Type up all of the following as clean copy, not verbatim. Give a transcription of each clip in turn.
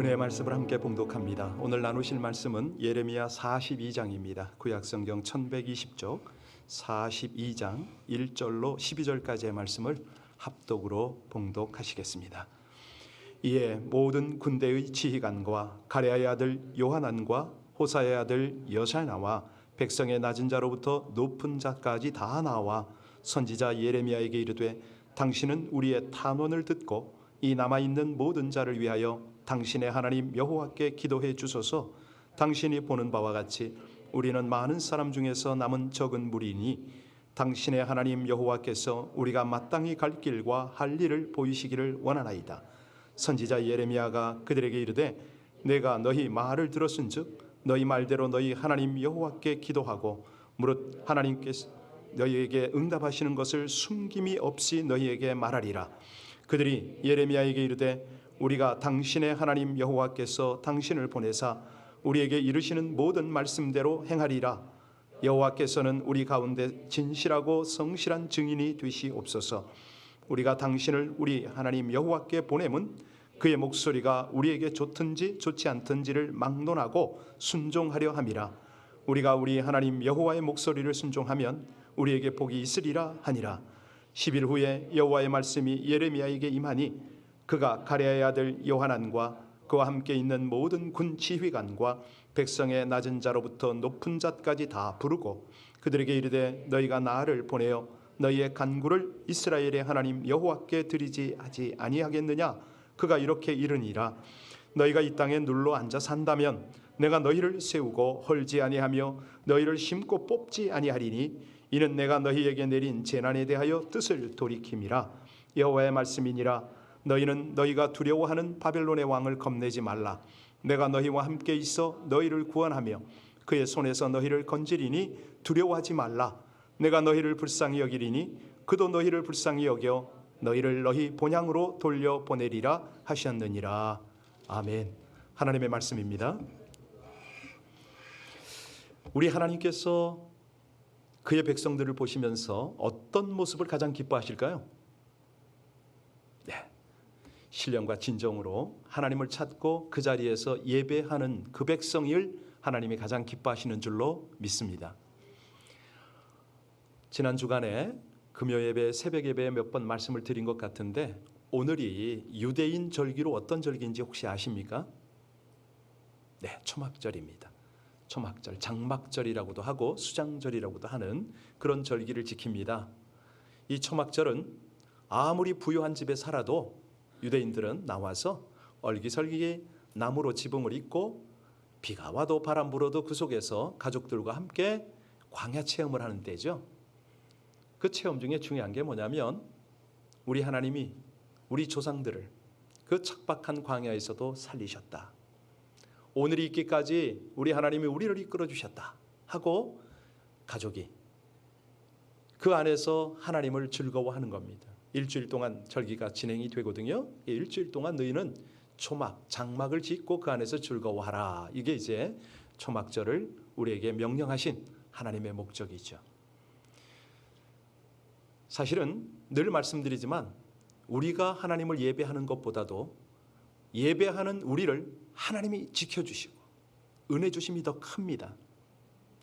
은혜의 말씀을 함께 봉독합니다. 오늘 나누실 말씀은 예레미야 42장입니다. 구약성경 1120쪽 42장 1절로 12절까지의 말씀을 합독으로 봉독하시겠습니다. 이에 모든 군대의 지휘관과 가레아의 아들 요하난과 호사의 아들 여샤나와 백성의 낮은 자로부터 높은 자까지 다 나와 선지자 예레미야에게 이르되 당신은 우리의 탄원을 듣고 이 남아있는 모든 자를 위하여 당신의 하나님 여호와께 기도해 주소서. 당신이 보는 바와 같이 우리는 많은 사람 중에서 남은 적은 무리니 당신의 하나님 여호와께서 우리가 마땅히 갈 길과 할 일을 보이시기를 원하나이다. 선지자 예레미야가 그들에게 이르되 내가 너희 말을 들었은즉 너희 말대로 너희 하나님 여호와께 기도하고 무릇 하나님께서 너희에게 응답하시는 것을 숨김이 없이 너희에게 말하리라. 그들이 예레미야에게 이르되 우리가 당신의 하나님 여호와께서 당신을 보내사 우리에게 이르시는 모든 말씀대로 행하리라. 여호와께서는 우리 가운데 진실하고 성실한 증인이 되시옵소서. 우리가 당신을 우리 하나님 여호와께 보내면 그의 목소리가 우리에게 좋든지 좋지 않든지를 막론하고 순종하려 함이라. 우리가 우리 하나님 여호와의 목소리를 순종하면 우리에게 복이 있으리라 하니라. 10일 후에 여호와의 말씀이 예레미야에게 임하니 그가 가레아의 아들 요하난과 그와 함께 있는 모든 군 지휘관과 백성의 낮은 자로부터 높은 자까지 다 부르고 그들에게 이르되 너희가 나를 보내어 너희의 간구를 이스라엘의 하나님 여호와께 드리지 하지 아니하겠느냐. 그가 이렇게 이르니라. 너희가 이 땅에 눌러 앉아 산다면 내가 너희를 세우고 헐지 아니하며 너희를 심고 뽑지 아니하리니 이는 내가 너희에게 내린 재난에 대하여 뜻을 돌이킴이라. 여호와의 말씀이니라. 너희는 너희가 두려워하는 바벨론의 왕을 겁내지 말라. 내가 너희와 함께 있어 너희를 구원하며 그의 손에서 너희를 건지리니 두려워하지 말라. 내가 너희를 불쌍히 여기리니 그도 너희를 불쌍히 여겨 너희를 너희 본향으로 돌려보내리라 하셨느니라. 아멘. 하나님의 말씀입니다. 우리 하나님께서 그의 백성들을 보시면서 어떤 모습을 가장 기뻐하실까요? 신령과 진정으로 하나님을 찾고 그 자리에서 예배하는 그 백성을 하나님이 가장 기뻐하시는 줄로 믿습니다. 지난 주간에 금요 예배, 새벽 예배에 몇 번 말씀을 드린 것 같은데 오늘이 유대인 절기로 어떤 절기인지 혹시 아십니까? 네, 초막절입니다. 초막절, 장막절이라고도 하고 수장절이라고도 하는 그런 절기를 지킵니다. 이 초막절은 아무리 부유한 집에 살아도 유대인들은 나와서 얼기설기에 나무로 지붕을 잇고 비가 와도 바람 불어도 그 속에서 가족들과 함께 광야 체험을 하는 때죠. 그 체험 중에 중요한 게 뭐냐면 우리 하나님이 우리 조상들을 그 척박한 광야에서도 살리셨다. 오늘이 있기까지 우리 하나님이 우리를 이끌어 주셨다 하고 가족이 그 안에서 하나님을 즐거워하는 겁니다. 일주일 동안 절기가 진행이 되거든요. 일주일 동안 너희는 초막, 장막을 짓고 그 안에서 즐거워하라. 이게 이제 초막절을 우리에게 명령하신 하나님의 목적이죠. 사실은 늘 말씀드리지만 우리가 하나님을 예배하는 것보다도 예배하는 우리를 하나님이 지켜주시고 은혜 주심이 더 큽니다.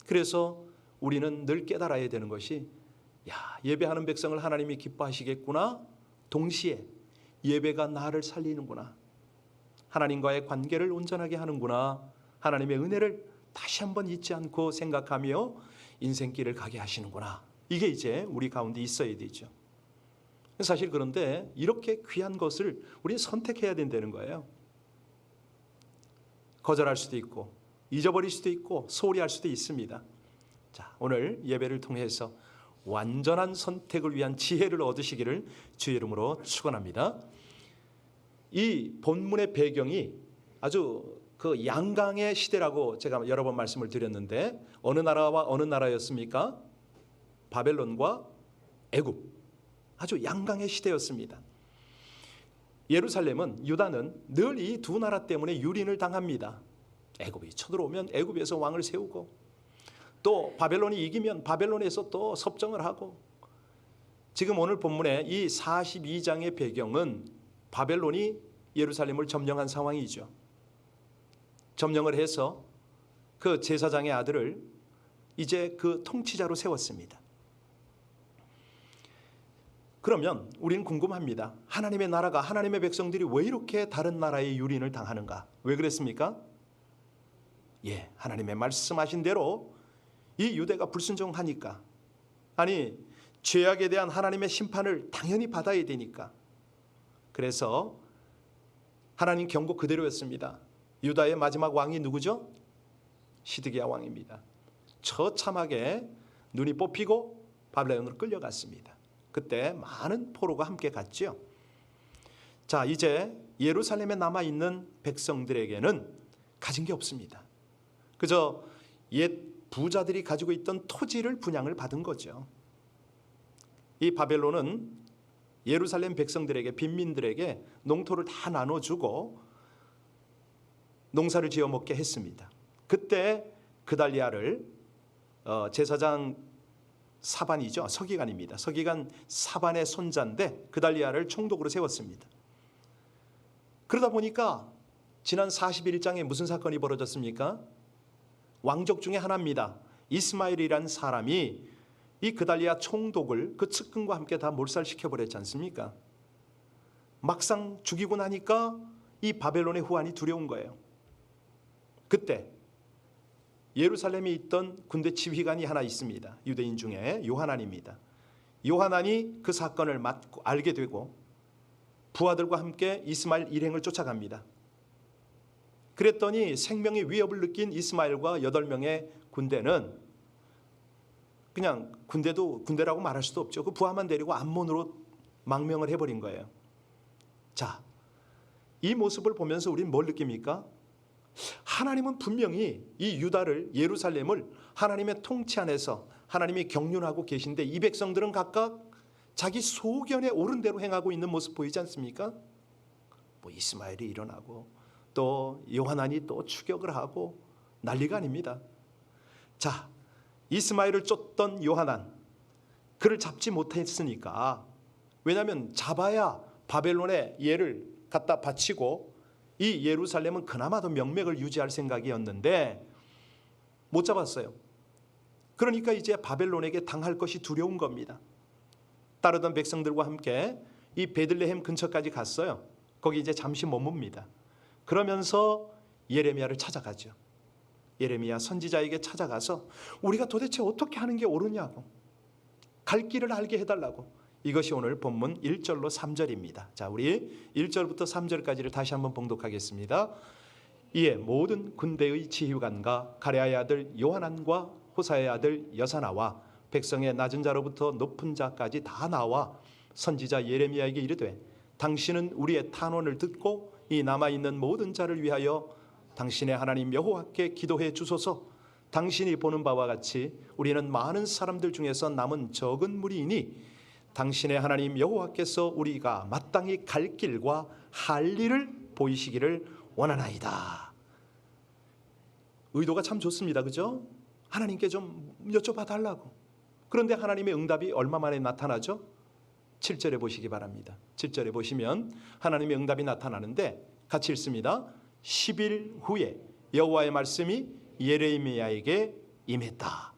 그래서 우리는 늘 깨달아야 되는 것이 예배하는 백성을 하나님이 기뻐하시겠구나. 동시에 예배가 나를 살리는구나. 하나님과의 관계를 온전하게 하는구나. 하나님의 은혜를 다시 한번 잊지 않고 생각하며 인생길을 가게 하시는구나. 이게 이제 우리 가운데 있어야 되죠. 사실 그런데 이렇게 귀한 것을 우리는 선택해야 된다는 거예요. 거절할 수도 있고 잊어버릴 수도 있고 소홀히 할 수도 있습니다. 자, 오늘 예배를 통해서 완전한 선택을 위한 지혜를 얻으시기를 주의 이름으로 축원합니다. 이 본문의 배경이 아주 그 양강의 시대라고 제가 여러 번 말씀을 드렸는데 어느 나라와 어느 나라였습니까? 바벨론과 애굽. 아주 양강의 시대였습니다. 예루살렘은 유다는 늘 이 두 나라 때문에 유린을 당합니다. 애굽이 쳐들어오면 애굽에서 왕을 세우고 또 바벨론이 이기면 바벨론에서 또 섭정을 하고 지금 오늘 본문의 이 42장의 배경은 바벨론이 예루살렘을 점령한 상황이죠. 점령을 해서 그 제사장의 아들을 이제 그 통치자로 세웠습니다. 그러면 우리는 궁금합니다. 하나님의 나라가, 하나님의 백성들이 왜 이렇게 다른 나라의 유린을 당하는가? 왜 그랬습니까? 하나님의 말씀하신 대로 이 유대가 불순종하니까, 아니 죄악에 대한 하나님의 심판을 당연히 받아야 되니까. 그래서 하나님 경고 그대로였습니다. 유다의 마지막 왕이 누구죠? 시드기야 왕입니다. 처참하게 눈이 뽑히고 바벨론으로 끌려갔습니다. 그때 많은 포로가 함께 갔죠. 자, 이제 예루살렘에 남아있는 백성들에게는 가진 게 없습니다. 그저 옛 부자들이 가지고 있던 토지를 분양을 받은 거죠. 이 바벨론은 예루살렘 백성들에게, 빈민들에게 농토를 다 나눠주고 농사를 지어 먹게 했습니다. 그때 그달리아를 제사장 사반이죠. 서기관입니다. 서기관 사반의 손자인데 그달리아를 총독으로 세웠습니다. 그러다 보니까 지난 41장에 무슨 사건이 벌어졌습니까? 왕족 중에 하나입니다. 이스마엘이라는 사람이 이 그달리아 총독을 그 측근과 함께 다 몰살시켜버렸지 않습니까? 막상 죽이고 나니까 이 바벨론의 후환이 두려운 거예요. 그때 예루살렘에 있던 군대 지휘관이 하나 있습니다. 유대인 중에 요하난입니다. 요하난이 그 사건을 알게 되고 부하들과 함께 이스마엘 일행을 쫓아갑니다. 그랬더니 생명의 위협을 느낀 이스마엘과 8명의 군대는, 그냥 군대도 군대라고 말할 수도 없죠. 그 부하만 데리고 암몬으로 망명을 해버린 거예요. 자, 이 모습을 보면서 우리는 뭘 느낍니까? 하나님은 분명히 이 유다를, 예루살렘을 하나님의 통치 안에서 하나님이 경륜하고 계신데 이 백성들은 각각 자기 소견에 옳은 대로 행하고 있는 모습 보이지 않습니까? 이스마엘이 일어나고 또 요하난이 또 추격을 하고 난리가 아닙니다. 자, 이스마엘을 쫓던 요하난, 그를 잡지 못했으니까, 왜냐하면 잡아야 바벨론에 얘를 갖다 바치고 이 예루살렘은 그나마도 명맥을 유지할 생각이었는데 못 잡았어요. 그러니까 이제 바벨론에게 당할 것이 두려운 겁니다. 따르던 백성들과 함께 이 베들레헴 근처까지 갔어요. 거기 이제 잠시 머뭅니다. 그러면서 예레미야를 찾아가죠. 예레미야 선지자에게 찾아가서 우리가 도대체 어떻게 하는 게 옳으냐고, 갈 길을 알게 해달라고. 이것이 오늘 본문 1절로 3절입니다. 자, 우리 1절부터 3절까지를 다시 한번 봉독하겠습니다. 이에 모든 군대의 지휘관과 가랴의 아들 요하난과 호사의 아들 여사나와 백성의 낮은 자로부터 높은 자까지 다 나와 선지자 예레미야에게 이르되, 당신은 우리의 탄원을 듣고 이 남아있는 모든 자를 위하여 당신의 하나님 여호와께 기도해 주소서. 당신이 보는 바와 같이 우리는 많은 사람들 중에서 남은 적은 무리이니 당신의 하나님 여호와께서 우리가 마땅히 갈 길과 할 일을 보이시기를 원하나이다. 의도가 참 좋습니다. 그죠? 하나님께 좀 여쭤봐 달라고. 그런데 하나님의 응답이 얼마 만에 나타나죠? 7절에 보시기 바랍니다. 7절에 보시면 하나님의 응답이 나타나는데 같이 읽습니다. 10일 후에 여호와의 말씀이 예레미야에게 임했다.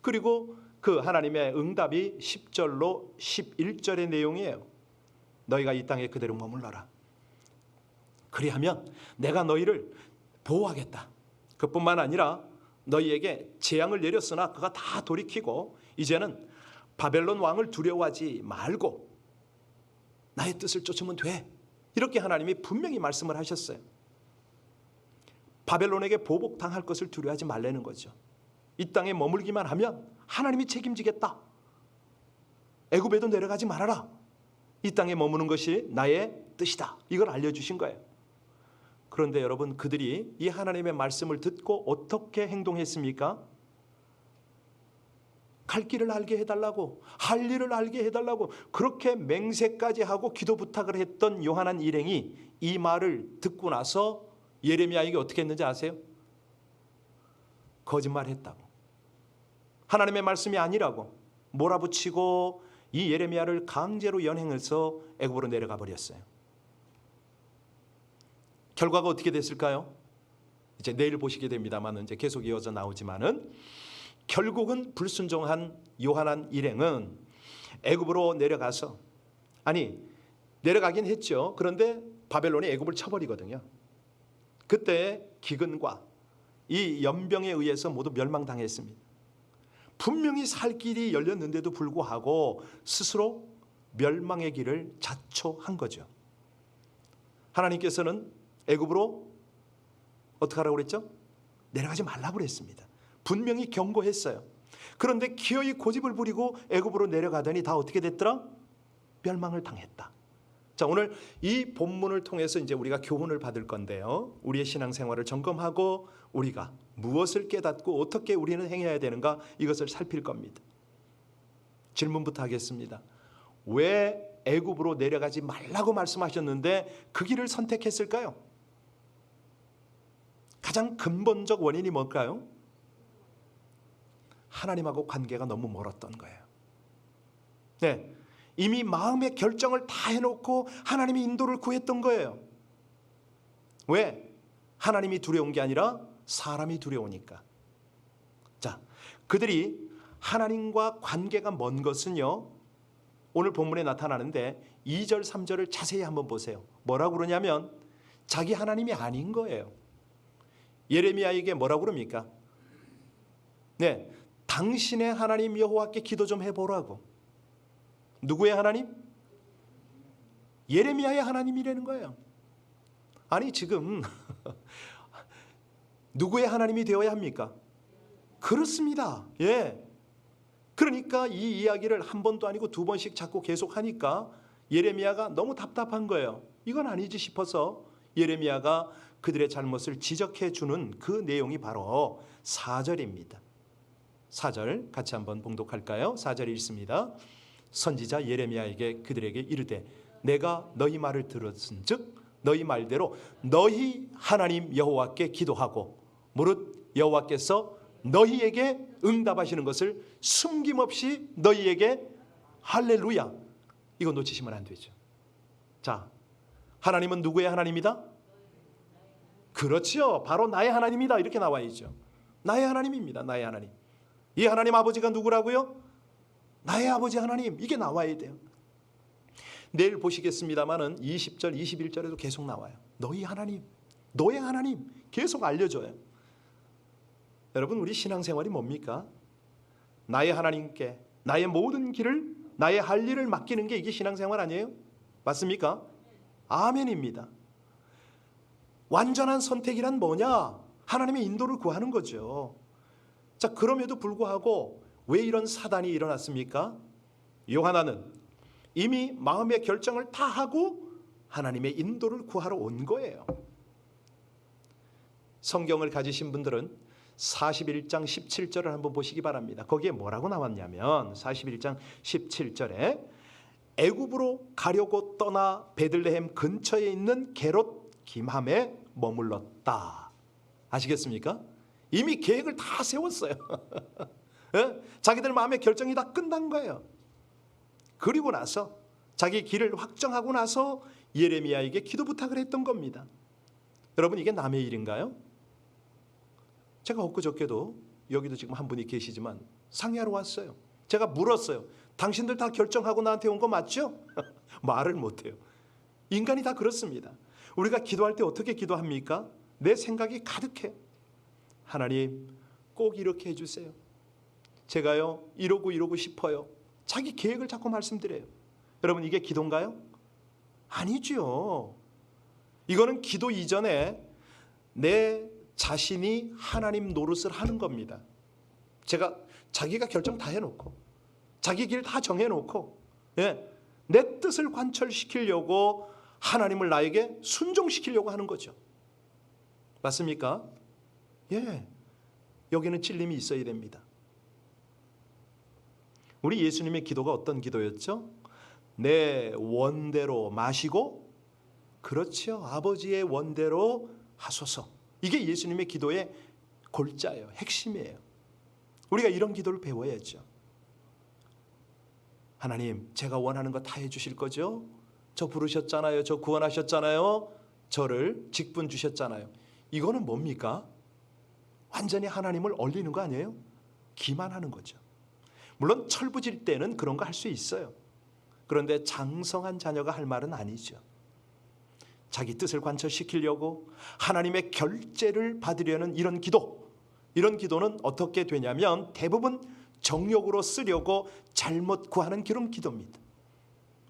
그리고 그 하나님의 응답이 10절로 11절의 내용이에요. 너희가 이 땅에 그대로 머물러라. 그리하면 내가 너희를 보호하겠다. 그뿐만 아니라 너희에게 재앙을 내렸으나 그가 다 돌이키고 이제는 바벨론 왕을 두려워하지 말고 나의 뜻을 쫓으면 돼. 이렇게 하나님이 분명히 말씀을 하셨어요. 바벨론에게 보복당할 것을 두려워하지 말라는 거죠. 이 땅에 머물기만 하면 하나님이 책임지겠다. 애굽에도 내려가지 말아라. 이 땅에 머무는 것이 나의 뜻이다. 이걸 알려주신 거예요. 그런데 여러분, 그들이 이 하나님의 말씀을 듣고 어떻게 행동했습니까? 갈 길을 알게 해달라고, 할 일을 알게 해달라고 그렇게 맹세까지 하고 기도 부탁을 했던 요하난 일행이 이 말을 듣고 나서 예레미야에게 어떻게 했는지 아세요? 거짓말했다고, 하나님의 말씀이 아니라고 몰아붙이고 이 예레미야를 강제로 연행해서 애굽으로 내려가 버렸어요. 결과가 어떻게 됐을까요? 이제 내일 보시게 됩니다만 이제 계속 이어져 나오지만은 결국은 불순종한 요한한 일행은 애굽으로 내려가서 내려가긴 했죠. 그런데 바벨론이 애굽을 쳐버리거든요. 그때 기근과 이 연병에 의해서 모두 멸망당했습니다. 분명히 살 길이 열렸는데도 불구하고 스스로 멸망의 길을 자초한 거죠. 하나님께서는 애굽으로 어떻게 하라고 그랬죠? 내려가지 말라고 그랬습니다. 분명히 경고했어요. 그런데 기어이 고집을 부리고 애굽으로 내려가더니 다 어떻게 됐더라? 멸망을 당했다. 자, 오늘 이 본문을 통해서 이제 우리가 교훈을 받을 건데요. 우리의 신앙생활을 점검하고 우리가 무엇을 깨닫고 어떻게 우리는 행해야 되는가 이것을 살필 겁니다. 질문부터 하겠습니다. 왜 애굽으로 내려가지 말라고 말씀하셨는데 그 길을 선택했을까요? 가장 근본적 원인이 뭘까요? 하나님하고 관계가 너무 멀었던 거예요. 네, 이미 마음의 결정을 다 해놓고 하나님의 인도를 구했던 거예요. 왜? 하나님이 두려운 게 아니라 사람이 두려우니까. 자, 그들이 하나님과 관계가 먼 것은요, 오늘 본문에 나타나는데 2절 3절을 자세히 한번 보세요. 뭐라고 그러냐면 자기 하나님이 아닌 거예요. 예레미야에게 뭐라고 그럽니까? 네, 당신의 하나님 여호와께 기도 좀 해보라고. 누구의 하나님? 예레미야의 하나님이라는 거예요. 아니 지금 누구의 하나님이 되어야 합니까? 그렇습니다. 예. 그러니까 이 이야기를 한 번도 아니고 두 번씩 자꾸 계속하니까 예레미야가 너무 답답한 거예요. 이건 아니지 싶어서 예레미야가 그들의 잘못을 지적해 주는 그 내용이 바로 4절입니다. 4절 같이 한번 봉독할까요? 4절이 있습니다. 선지자 예레미야에게 그들에게 이르되 내가 너희 말을 들었은즉 너희 말대로 너희 하나님 여호와께 기도하고 무릇 여호와께서 너희에게 응답하시는 것을 숨김없이 너희에게 할렐루야. 이거 놓치시면 안 되죠. 자, 하나님은 누구의 하나님이다? 그렇죠. 바로 나의 하나님이다. 이렇게 나와 있죠. 나의 하나님입니다. 나의 하나님. 이 하나님 아버지가 누구라고요? 나의 아버지 하나님. 이게 나와야 돼요. 내일 보시겠습니다마는 20절, 21절에도 계속 나와요. 너희 하나님, 너의 하나님 계속 알려줘요. 여러분, 우리 신앙생활이 뭡니까? 나의 하나님께 나의 모든 길을, 나의 할 일을 맡기는 게 이게 신앙생활 아니에요? 맞습니까? 아멘입니다. 완전한 선택이란 뭐냐? 하나님의 인도를 구하는 거죠. 자, 그럼에도 불구하고 왜 이런 사단이 일어났습니까? 요하나는 이미 마음의 결정을 다 하고 하나님의 인도를 구하러 온 거예요. 성경을 가지신 분들은 41장 17절을 한번 보시기 바랍니다. 거기에 뭐라고 나왔냐면 41장 17절에 애굽으로 가려고 떠나 베들레헴 근처에 있는 게롯 김함에 머물렀다. 아시겠습니까? 이미 계획을 다 세웠어요. 자기들 마음의 결정이 다 끝난 거예요. 그리고 나서 자기 길을 확정하고 나서 예레미야에게 기도 부탁을 했던 겁니다. 여러분, 이게 남의 일인가요? 제가 엊그저께도 여기도 지금 한 분이 계시지만 상의하러 왔어요. 제가 물었어요. 당신들 다 결정하고 나한테 온 거 맞죠? 말을 못해요. 인간이 다 그렇습니다. 우리가 기도할 때 어떻게 기도합니까? 내 생각이 가득해. 하나님, 꼭 이렇게 해주세요. 제가요 이러고 싶어요. 자기 계획을 자꾸 말씀드려요. 여러분, 이게 기도인가요? 아니죠. 이거는 기도 이전에 내 자신이 하나님 노릇을 하는 겁니다. 자기가 결정 다 해놓고 자기 길 다 정해놓고 내 뜻을 관철시키려고 하나님을 나에게 순종시키려고 하는 거죠. 맞습니까? 예, 여기는 찔림이 있어야 됩니다. 우리 예수님의 기도가 어떤 기도였죠? 내 원대로 마시고, 그렇죠, 아버지의 원대로 하소서. 이게 예수님의 기도의 골자예요. 핵심이에요. 우리가 이런 기도를 배워야죠. 하나님, 제가 원하는 거 다 해주실 거죠? 저 부르셨잖아요. 저 구원하셨잖아요. 저를 직분 주셨잖아요. 이거는 뭡니까? 완전히 하나님을 올리는 거 아니에요? 기만하는 거죠. 물론 철부질 때는 그런 거 할 수 있어요. 그런데 장성한 자녀가 할 말은 아니죠. 자기 뜻을 관철시키려고 하나님의 결제를 받으려는 이런 기도는 어떻게 되냐면 대부분 정욕으로 쓰려고 잘못 구하는 그런 기도입니다.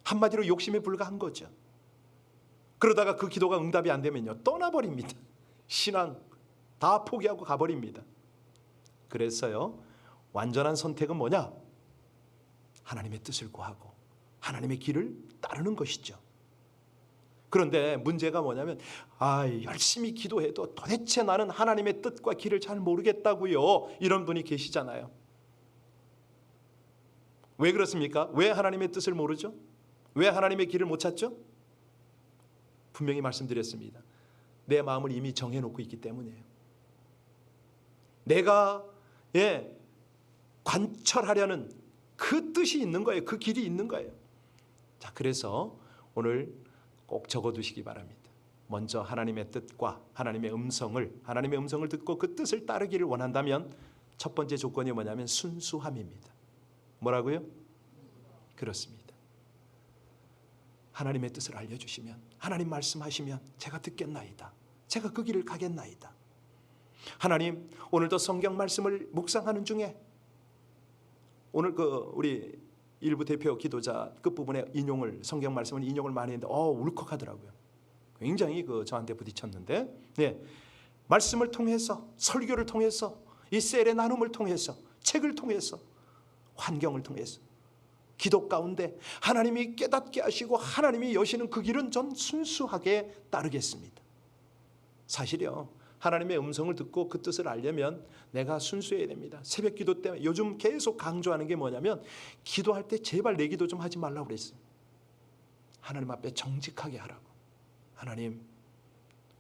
한마디로 욕심에 불과한 거죠. 그러다가 그 기도가 응답이 안 되면요, 떠나버립니다. 신앙 다 포기하고 가버립니다. 그래서요, 완전한 선택은 뭐냐? 하나님의 뜻을 구하고 하나님의 길을 따르는 것이죠. 그런데 문제가 뭐냐면 열심히 기도해도 도대체 나는 하나님의 뜻과 길을 잘 모르겠다고요. 이런 분이 계시잖아요. 왜 그렇습니까? 왜 하나님의 뜻을 모르죠? 왜 하나님의 길을 못 찾죠? 분명히 말씀드렸습니다. 내 마음을 이미 정해놓고 있기 때문이에요. 내가 관철하려는 그 뜻이 있는 거예요. 그 길이 있는 거예요. 자, 그래서 오늘 꼭 적어두시기 바랍니다. 먼저 하나님의 뜻과 하나님의 음성을 듣고 그 뜻을 따르기를 원한다면 첫 번째 조건이 뭐냐면 순수함입니다. 뭐라고요? 그렇습니다. 하나님의 뜻을 알려주시면, 하나님 말씀하시면 제가 듣겠나이다. 제가 그 길을 가겠나이다. 하나님, 오늘도 성경 말씀을 묵상하는 중에 오늘 우리 일부 대표 기도자 끝부분에 성경 말씀을 인용을 많이 했는데 울컥하더라고요. 굉장히 저한테 부딪혔는데, 말씀을 통해서, 설교를 통해서, 이 셀의 나눔을 통해서, 책을 통해서, 환경을 통해서, 기도 가운데 하나님이 깨닫게 하시고 하나님이 여시는 그 길은 전 순수하게 따르겠습니다. 사실요, 하나님의 음성을 듣고 그 뜻을 알려면 내가 순수해야 됩니다. 새벽 기도 때문에 요즘 계속 강조하는 게 뭐냐면, 기도할 때 제발 내 기도 좀 하지 말라고 그랬어요. 하나님 앞에 정직하게 하라고. 하나님,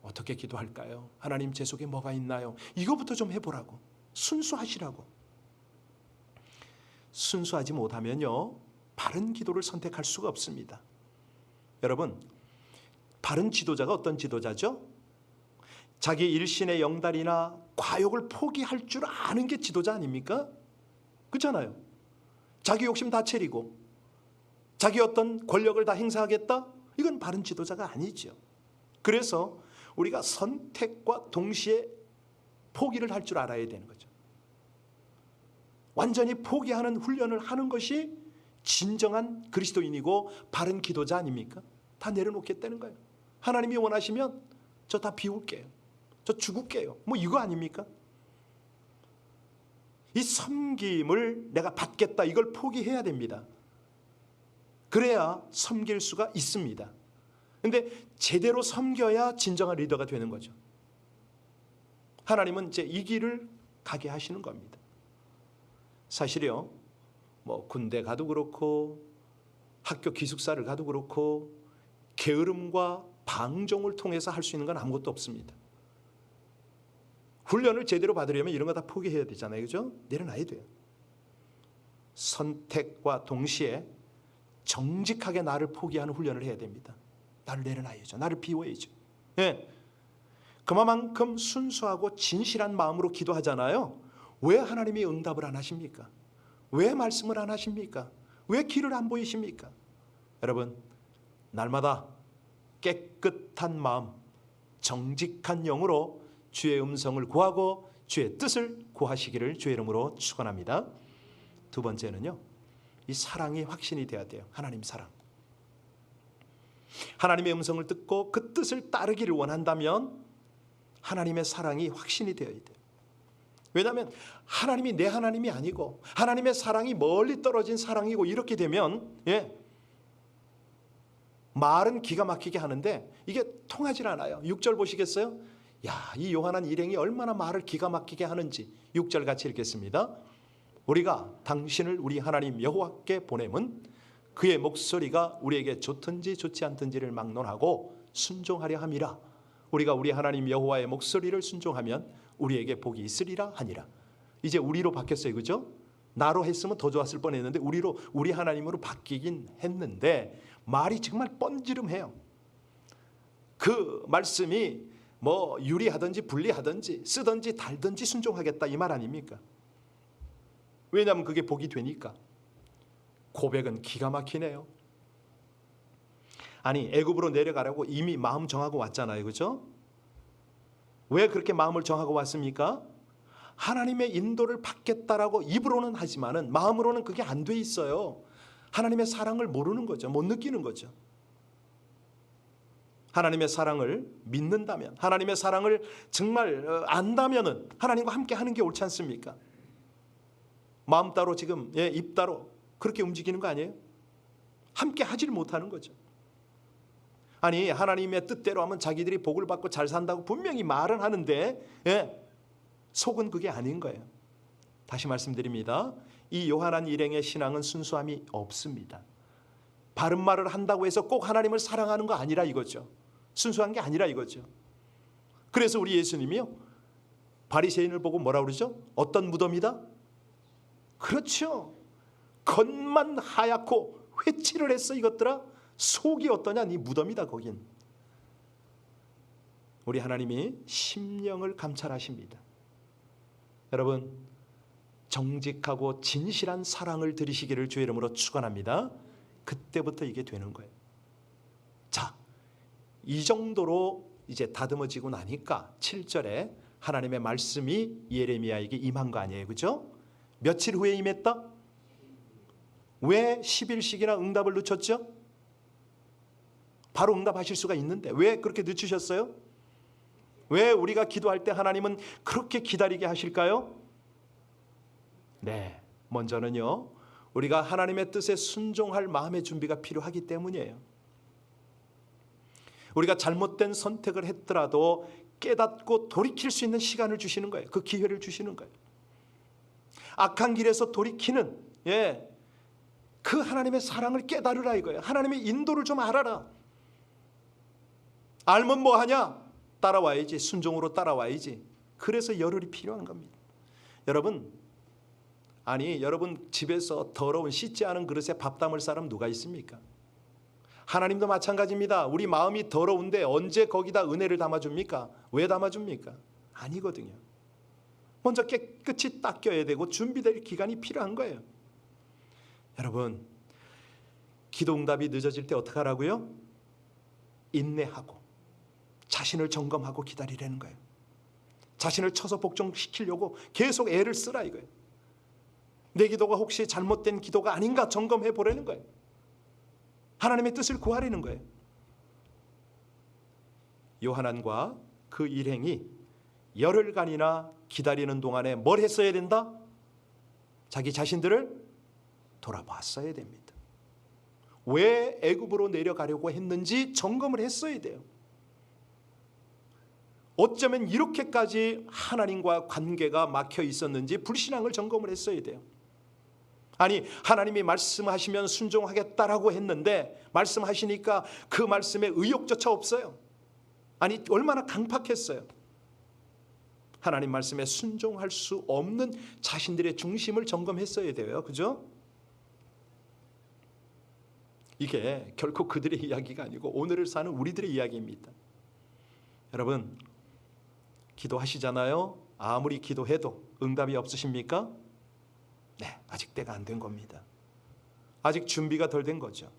어떻게 기도할까요? 하나님, 제 속에 뭐가 있나요? 이거부터 좀 해보라고. 순수하시라고. 순수하지 못하면요, 바른 기도를 선택할 수가 없습니다. 여러분, 바른 지도자가 어떤 지도자죠? 자기 일신의 영달이나 과욕을 포기할 줄 아는 게 지도자 아닙니까? 그렇잖아요. 자기 욕심 다 채리고 자기 어떤 권력을 다 행사하겠다? 이건 바른 지도자가 아니죠. 그래서 우리가 선택과 동시에 포기를 할 줄 알아야 되는 거죠. 완전히 포기하는 훈련을 하는 것이 진정한 그리스도인이고 바른 기도자 아닙니까? 다 내려놓겠다는 거예요. 하나님이 원하시면 저 다 비울게요. 저 죽을게요. 이거 아닙니까? 이 섬김을 내가 받겠다, 이걸 포기해야 됩니다. 그래야 섬길 수가 있습니다. 근데 제대로 섬겨야 진정한 리더가 되는 거죠. 하나님은 이제 이 길을 가게 하시는 겁니다. 사실요, 군대 가도 그렇고 학교 기숙사를 가도 그렇고 게으름과 방종을 통해서 할 수 있는 건 아무것도 없습니다. 훈련을 제대로 받으려면 이런 거 다 포기해야 되잖아요. 그죠? 내려놔야 돼요. 선택과 동시에 정직하게 나를 포기하는 훈련을 해야 됩니다. 나를 내려놔야죠. 나를 비워야죠. 그만큼 순수하고 진실한 마음으로 기도하잖아요. 왜 하나님이 응답을 안 하십니까? 왜 말씀을 안 하십니까? 왜 길을 안 보이십니까? 여러분, 날마다 깨끗한 마음, 정직한 영으로 주의 음성을 구하고 주의 뜻을 구하시기를 주의 이름으로 축원합니다. 두 번째는요, 이 사랑이 확신이 돼야 돼요. 하나님 사랑. 하나님의 음성을 듣고 그 뜻을 따르기를 원한다면 하나님의 사랑이 확신이 되어야 돼요. 왜냐하면 하나님이 내 하나님이 아니고 하나님의 사랑이 멀리 떨어진 사랑이고, 이렇게 되면 말은 기가 막히게 하는데 이게 통하질 않아요. 6절 보시겠어요? 이 요한한 일행이 얼마나 말을 기가 막히게 하는지 6절 같이 읽겠습니다. 우리가 당신을 우리 하나님 여호와께 보냄은 그의 목소리가 우리에게 좋든지 좋지 않든지를 막론하고 순종하려 함이라. 우리가 우리 하나님 여호와의 목소리를 순종하면 우리에게 복이 있으리라 하니라. 이제 우리로 바뀌었어요. 그죠? 나로 했으면 더 좋았을 뻔했는데 우리 하나님으로 바뀌긴 했는데 말이 정말 뻔지름해요. 그 말씀이 뭐 유리하든지 분리하든지 쓰든지 달든지 순종하겠다 이 말 아닙니까? 왜냐하면 그게 복이 되니까. 고백은 기가 막히네요. 아니 애굽으로 내려가라고 이미 마음 정하고 왔잖아요. 그렇죠? 왜 그렇게 마음을 정하고 왔습니까? 하나님의 인도를 받겠다라고 입으로는 하지만은 마음으로는 그게 안 돼 있어요. 하나님의 사랑을 모르는 거죠. 못 느끼는 거죠. 하나님의 사랑을 믿는다면, 하나님의 사랑을 정말 안다면은 하나님과 함께 하는 게 옳지 않습니까? 마음 따로 지금 입 따로 그렇게 움직이는 거 아니에요? 함께 하지를 못하는 거죠. 아니 하나님의 뜻대로 하면 자기들이 복을 받고 잘 산다고 분명히 말은 하는데 속은 그게 아닌 거예요. 다시 말씀드립니다. 이 요한한 일행의 신앙은 순수함이 없습니다. 바른 말을 한다고 해서 꼭 하나님을 사랑하는 거 아니라 이거죠. 순수한 게 아니라 이거죠. 그래서 우리 예수님이요 바리새인을 보고 뭐라 그러죠? 어떤 무덤이다? 그렇죠. 겉만 하얗고 회칠을 했어 이것들아. 속이 어떠냐? 네 무덤이다 거긴. 우리 하나님이 심령을 감찰하십니다. 여러분 정직하고 진실한 사랑을 들이시기를 주의 이름으로 축원합니다. 그때부터 이게 되는 거예요. 자, 이 정도로 이제 다듬어지고 나니까 7절에 하나님의 말씀이 예레미야에게 임한 거 아니에요. 그죠? 며칠 후에 임했다? 왜 10일씩이나 응답을 늦췄죠? 바로 응답하실 수가 있는데 왜 그렇게 늦추셨어요? 왜 우리가 기도할 때 하나님은 그렇게 기다리게 하실까요? 네, 먼저는요 우리가 하나님의 뜻에 순종할 마음의 준비가 필요하기 때문이에요. 우리가 잘못된 선택을 했더라도 깨닫고 돌이킬 수 있는 시간을 주시는 거예요. 그 기회를 주시는 거예요. 악한 길에서 돌이키는 그 하나님의 사랑을 깨달으라 이거예요. 하나님의 인도를 좀 알아라. 알면 뭐하냐? 따라와야지. 순종으로 따라와야지. 그래서 열흘이 필요한 겁니다. 여러분, 아니 여러분 집에서 더러운 씻지 않은 그릇에 밥 담을 사람 누가 있습니까? 하나님도 마찬가지입니다. 우리 마음이 더러운데 언제 거기다 은혜를 담아줍니까? 왜 담아줍니까? 아니거든요. 먼저 깨끗이 닦여야 되고 준비될 기간이 필요한 거예요. 여러분 기도 응답이 늦어질 때 어떻게 하라고요? 인내하고 자신을 점검하고 기다리라는 거예요. 자신을 쳐서 복종시키려고 계속 애를 쓰라 이거예요. 내 기도가 혹시 잘못된 기도가 아닌가 점검해 보라는 거예요. 하나님의 뜻을 구하라는 거예요. 요한안과 그 일행이 열흘간이나 기다리는 동안에 뭘 했어야 된다? 자기 자신들을 돌아봤어야 됩니다. 왜 애굽으로 내려가려고 했는지 점검을 했어야 돼요. 어쩌면 이렇게까지 하나님과 관계가 막혀 있었는지 불신앙을 점검을 했어야 돼요. 아니 하나님이 말씀하시면 순종하겠다라고 했는데 말씀하시니까 그 말씀에 의욕조차 없어요. 아니 얼마나 강팍했어요. 하나님 말씀에 순종할 수 없는 자신들의 중심을 점검했어야 돼요. 그죠? 이게 결코 그들의 이야기가 아니고 오늘을 사는 우리들의 이야기입니다. 여러분 기도하시잖아요. 아무리 기도해도 응답이 없으십니까? 네, 아직 때가 안 된 겁니다. 아직 준비가 덜 된 거죠.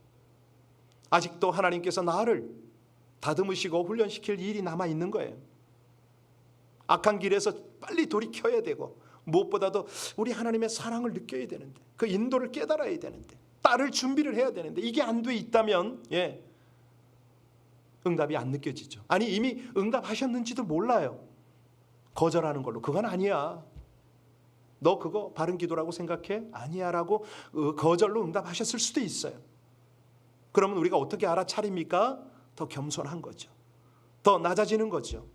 아직도 하나님께서 나를 다듬으시고 훈련시킬 일이 남아 있는 거예요. 악한 길에서 빨리 돌이켜야 되고 무엇보다도 우리 하나님의 사랑을 느껴야 되는데 그 인도를 깨달아야 되는데 따를 준비를 해야 되는데 이게 안 돼 있다면 응답이 안 느껴지죠. 아니 이미 응답하셨는지도 몰라요. 거절하는 걸로 그건 아니야. 너 그거 바른 기도라고 생각해? 아니야 라고 거절로 응답하셨을 수도 있어요. 그러면 우리가 어떻게 알아차립니까? 더 겸손한 거죠. 더 낮아지는 거죠.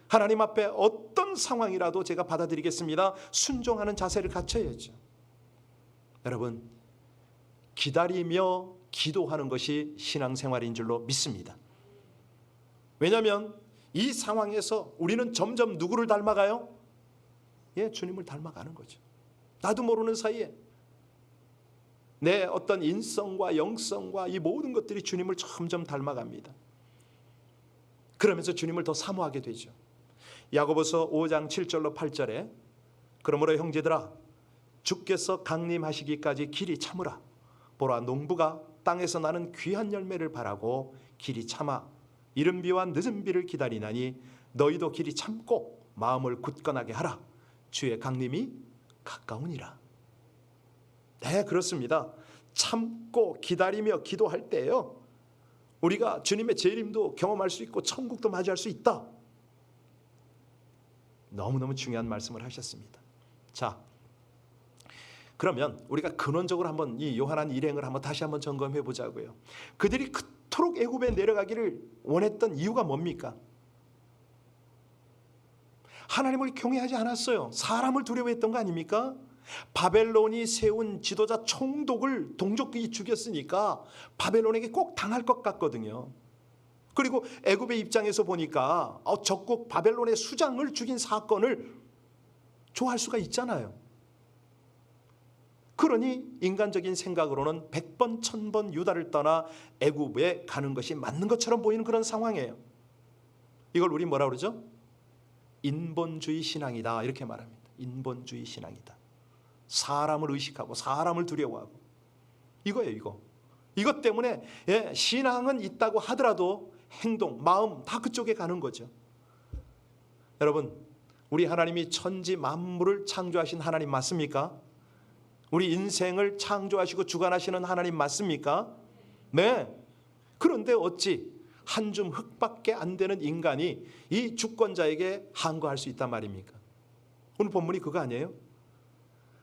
하나님 앞에 어떤 상황이라도 제가 받아들이겠습니다. 순종하는 자세를 갖춰야죠. 여러분 기다리며 기도하는 것이 신앙생활인 줄로 믿습니다. 왜냐하면 이 상황에서 우리는 점점 누구를 닮아가요? 주님을 닮아가는 거죠. 나도 모르는 사이에 내 어떤 인성과 영성과 이 모든 것들이 주님을 점점 닮아갑니다. 그러면서 주님을 더 사모하게 되죠. 야고보서 5장 7절로 8절에 그러므로 형제들아 주께서 강림하시기까지 길이 참으라. 보라 농부가 땅에서 나는 귀한 열매를 바라고 길이 참아 이른 비와 늦은 비를 기다리나니 너희도 길이 참고 마음을 굳건하게 하라. 주의 강림이 가까우니라. 네, 그렇습니다. 참고 기다리며 기도할 때요, 우리가 주님의 재림도 경험할 수 있고 천국도 맞이할 수 있다. 너무너무 중요한 말씀을 하셨습니다. 자, 그러면 우리가 근원적으로 한번 이 요한한 일행을 한번 다시 한번 점검해 보자고요. 그들이 그토록 애굽에 내려가기를 원했던 이유가 뭡니까? 하나님을 경외하지 않았어요. 사람을 두려워했던 거 아닙니까? 바벨론이 세운 지도자 총독을 동족이 죽였으니까 바벨론에게 꼭 당할 것 같거든요. 그리고 애굽의 입장에서 보니까 적국 바벨론의 수장을 죽인 사건을 좋아할 수가 있잖아요. 그러니 인간적인 생각으로는 100번 1000번 유다를 떠나 애굽에 가는 것이 맞는 것처럼 보이는 그런 상황이에요. 이걸 우리 뭐라 그러죠? 인본주의 신앙이다, 이렇게 말합니다. 인본주의 신앙이다. 사람을 의식하고 사람을 두려워하고, 이거예요. 이것 때문에 신앙은 있다고 하더라도 행동, 마음 다 그쪽에 가는 거죠. 여러분, 우리 하나님이 천지 만물을 창조하신 하나님 맞습니까? 우리 인생을 창조하시고 주관하시는 하나님 맞습니까? 네. 그런데 어찌 한 줌 흙밖에 안 되는 인간이 이 주권자에게 항거할 수 있단 말입니까? 오늘 본문이 그거 아니에요?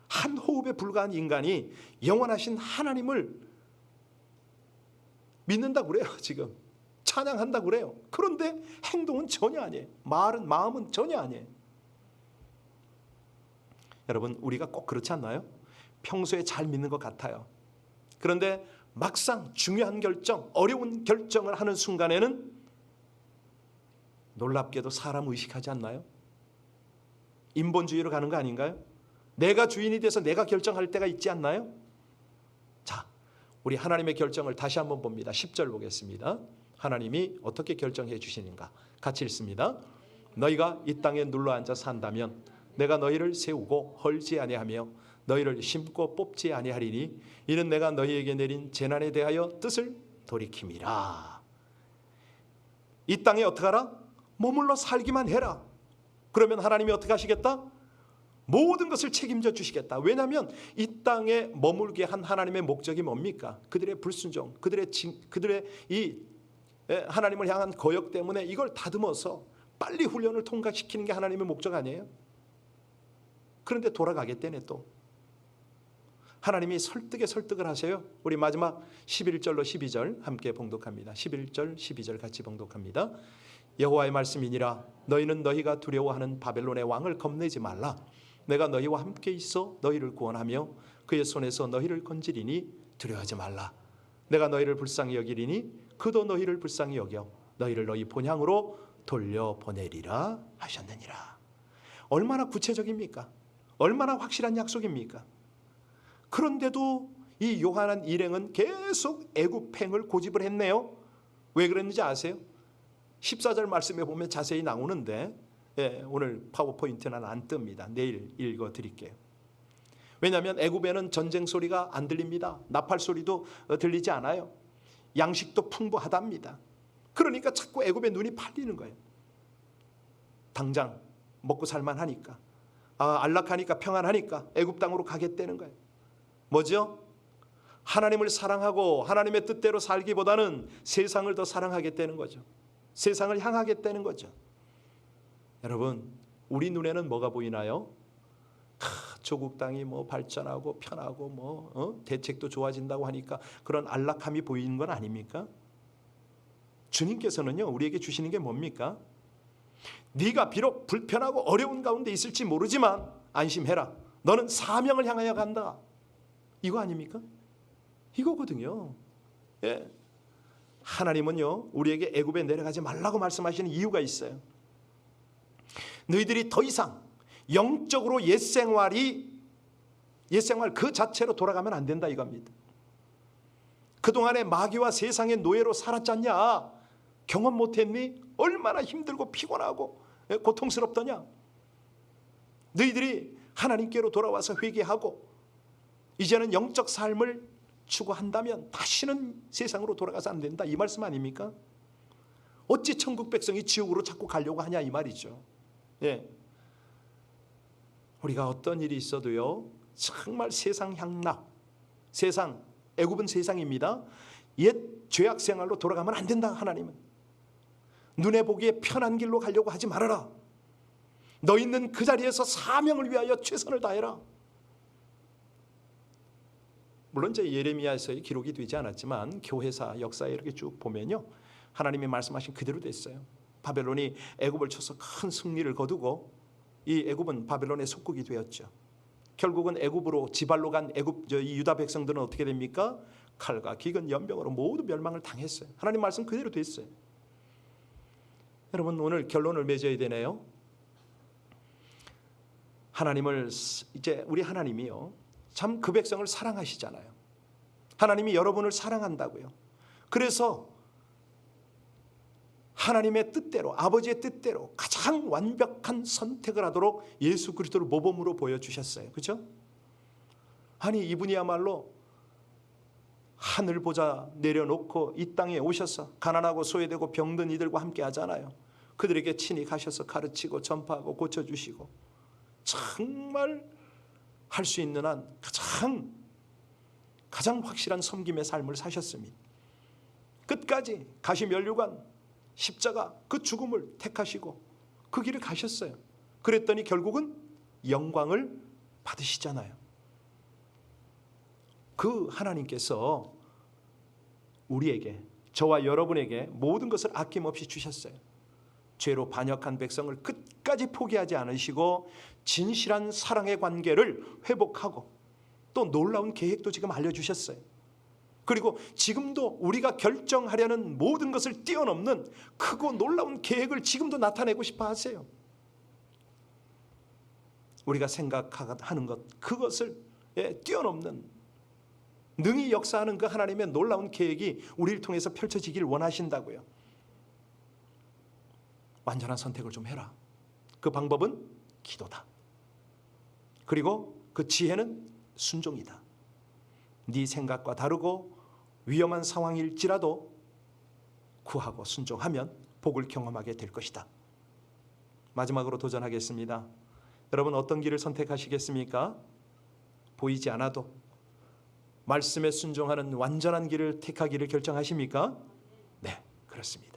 한 호흡에 불과한 인간이 영원하신 하나님을 믿는다고 그래요. 지금 찬양한다고 그래요. 그런데 행동은 전혀 아니에요. 마음은 전혀 아니에요. 여러분, 우리가 꼭 그렇지 않나요? 평소에 잘 믿는 것 같아요. 그런데 막상 중요한 결정, 어려운 결정을 하는 순간에는 놀랍게도 사람 의식하지 않나요? 인본주의로 가는 거 아닌가요? 내가 주인이 돼서 내가 결정할 때가 있지 않나요? 자, 우리 하나님의 결정을 다시 한번 봅니다. 10절 보겠습니다. 하나님이 어떻게 결정해 주시는가 같이 읽습니다. 너희가 이 땅에 눌러앉아 산다면 내가 너희를 세우고 헐지 아니하며 너희를 심고 뽑지 아니하리니 이는 내가 너희에게 내린 재난에 대하여 뜻을 돌이킴이라. 이 땅에 어떻게 하라? 머물러 살기만 해라. 그러면 하나님이 어떻게 하시겠다? 모든 것을 책임져 주시겠다. 왜냐하면 이 땅에 머물게 한 하나님의 목적이 뭡니까? 그들의 불순종, 그들의 이 하나님을 향한 거역 때문에 이걸 다듬어서 빨리 훈련을 통과시키는 게 하나님의 목적 아니에요? 그런데 돌아가겠다네. 또 하나님이 설득을 하세요. 우리 마지막 11절로 12절 함께 봉독합니다. 11절 12절 같이 봉독합니다. 여호와의 말씀이니라. 너희는 너희가 두려워하는 바벨론의 왕을 겁내지 말라. 내가 너희와 함께 있어 너희를 구원하며 그의 손에서 너희를 건지리니 두려워하지 말라. 내가 너희를 불쌍히 여기리니 그도 너희를 불쌍히 여겨 너희를 너희 본향으로 돌려보내리라 하셨느니라. 얼마나 구체적입니까? 얼마나 확실한 약속입니까? 그런데도 이 요한한 일행은 계속 애굽행을 고집을 했네요. 왜 그랬는지 아세요? 14절 말씀에 보면 자세히 나오는데 오늘 파워포인트는 안 뜹니다. 내일 읽어드릴게요. 왜냐하면 애굽에는 전쟁 소리가 안 들립니다. 나팔 소리도 들리지 않아요. 양식도 풍부하답니다. 그러니까 자꾸 애굽에 눈이 팔리는 거예요. 당장 먹고 살만하니까, 안락하니까, 평안하니까 애굽 땅으로 가겠다는 거예요. 뭐죠? 하나님을 사랑하고 하나님의 뜻대로 살기보다는 세상을 더 사랑하겠다는 거죠. 세상을 향하겠다는 거죠. 여러분, 우리 눈에는 뭐가 보이나요? 조국 땅이 뭐 발전하고 편하고 대책도 좋아진다고 하니까 그런 안락함이 보이는 건 아닙니까? 주님께서는요, 우리에게 주시는 게 뭡니까? 네가 비록 불편하고 어려운 가운데 있을지 모르지만 안심해라. 너는 사명을 향하여 간다. 이거 아닙니까? 이거거든요. 예. 하나님은요, 우리에게 애굽에 내려가지 말라고 말씀하시는 이유가 있어요. 너희들이 더 이상 영적으로 옛생활 그 자체로 돌아가면 안 된다 이겁니다. 그동안에 마귀와 세상의 노예로 살았잖냐? 경험 못했니? 얼마나 힘들고 피곤하고 고통스럽더냐? 너희들이 하나님께로 돌아와서 회개하고 이제는 영적 삶을 추구한다면 다시는 세상으로 돌아가서 안 된다, 이 말씀 아닙니까? 어찌 천국 백성이 지옥으로 자꾸 가려고 하냐, 이 말이죠. 예. 우리가 어떤 일이 있어도요, 정말 세상 향락, 세상, 애굽은 세상입니다. 옛 죄악 생활로 돌아가면 안 된다. 하나님은 눈에 보기에 편한 길로 가려고 하지 말아라. 너 있는 그 자리에서 사명을 위하여 최선을 다해라. 물론 이제 예레미야에서의 기록이 되지 않았지만 교회사 역사에 이렇게 쭉 보면요, 하나님이 말씀하신 그대로 됐어요. 바벨론이 애굽을 쳐서 큰 승리를 거두고 이 애굽은 바벨론의 속국이 되었죠. 결국은 애굽으로 지발로 간 이 유다 백성들은 어떻게 됩니까? 칼과 기근 연병으로 모두 멸망을 당했어요. 하나님 말씀 그대로 됐어요. 여러분, 오늘 결론을 맺어야 되네요. 하나님을 이제 우리 하나님이요, 참 그 백성을 사랑하시잖아요. 하나님이 여러분을 사랑한다고요. 그래서 하나님의 뜻대로, 아버지의 뜻대로 가장 완벽한 선택을 하도록 예수 그리스도를 모범으로 보여주셨어요. 그렇죠? 아니, 이분이야말로 하늘 보좌 내려놓고 이 땅에 오셔서 가난하고 소외되고 병든 이들과 함께 하잖아요. 그들에게 친히 가셔서 가르치고 전파하고 고쳐주시고 정말 할 수 있는 한 가장 확실한 섬김의 삶을 사셨습니다. 끝까지 가시면류관 십자가 그 죽음을 택하시고 그 길을 가셨어요. 그랬더니 결국은 영광을 받으시잖아요. 그 하나님께서 우리에게, 저와 여러분에게 모든 것을 아낌없이 주셨어요. 죄로 반역한 백성을 끝까지 포기하지 않으시고 진실한 사랑의 관계를 회복하고 또 놀라운 계획도 지금 알려주셨어요. 그리고 지금도 우리가 결정하려는 모든 것을 뛰어넘는 크고 놀라운 계획을 지금도 나타내고 싶어 하세요. 우리가 생각하는 것, 그것을 뛰어넘는, 능히 역사하는 그 하나님의 놀라운 계획이 우리를 통해서 펼쳐지길 원하신다고요. 완전한 선택을 좀 해라. 그 방법은 기도다. 그리고 그 지혜는 순종이다. 네 생각과 다르고 위험한 상황일지라도 구하고 순종하면 복을 경험하게 될 것이다. 마지막으로 도전하겠습니다. 여러분, 어떤 길을 선택하시겠습니까? 보이지 않아도 말씀에 순종하는 완전한 길을 택하기를 결정하십니까? 네, 그렇습니다.